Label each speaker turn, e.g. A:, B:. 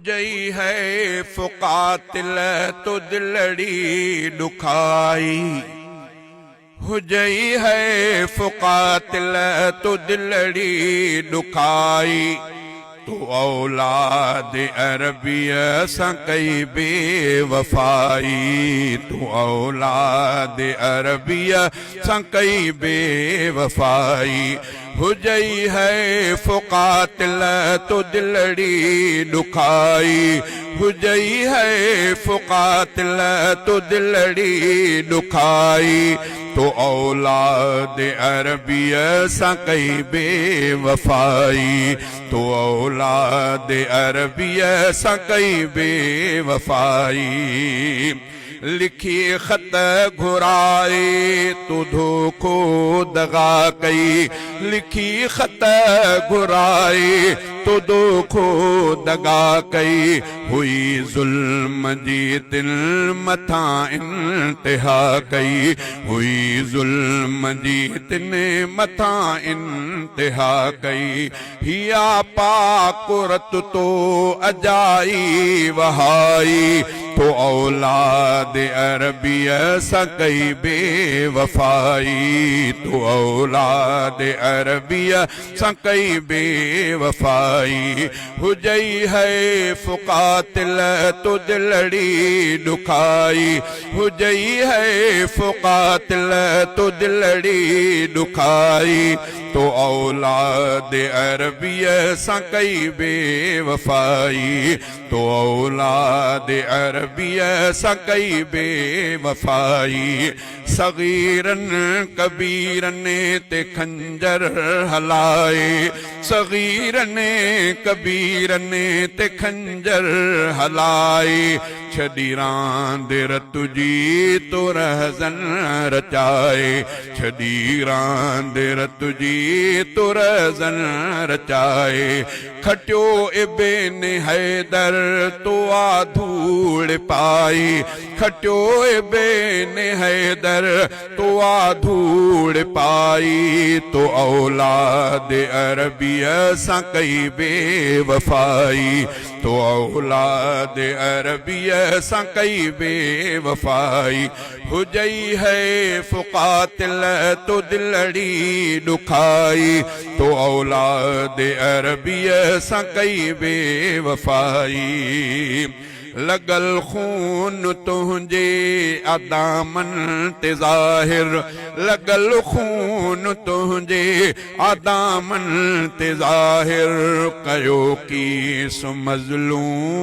A: जई है फुकातिल तो दिलड़ी दुखाई हुजई है फुकातिल तो दिलड़ी दुखाई तो औलाद अरबिय सां कई बेवफाई तो औलाद अरबिय सां कई बेवफाई हुजई है फुकातिल तो दिलड़ी दुखाई हुजई है फुकातिल तो दिलड़ी दुखाई तो औलाद अरबिय सां कई बेवफाई तो औलाद अरबिय सां कई बेवफाई लिखी खत घुराए तो धोखो दगा कई लिखी खत घुराए तो धोखो दगा कई हुई जुल्म जी दिल मथा इंतहा कई हुई जुल्म जी तिन मथा इंतहा कई हिया पाकुरत तो अजाई वहाई तो औलाद अरबिय सां कई बेवफाई तो औलाद अरबिय सां कई बेवफाई हुजई है फुकातिल तो दिलड़ी दुखाई हुजई है फुकातिल तो दिलड़ी दुखाई तो औलाद अरबिय सां कई बेवफाई तो औलाद अरबिय सां कई बेवफाई सगीरन कबीरन ते खंजर हलाए सगीरन कबीरन ते खंजर हलाए छड़ी रांद तुझी तो रहज़न रचाए छड़ी रांद तुझी तो रहज़न रचाए खटियो इब्न हैदर तो आ धूड़ पाई खटियो इब्न हैदर तो आ धूड़ पाई तो औलाद अरबिय सां कई बेवफाई तो औलाद अरबिय सां कई बेवफाई हुजई है फुकातिल तो दिलड़ी दुखाई तो औलाद अरबिय सां कई बेवफाई लगल खून तुझे अदामन ते ज़ाहिर लगल खून तुझे अदामन ते ज़ाहिर कयो की सु मज़लूम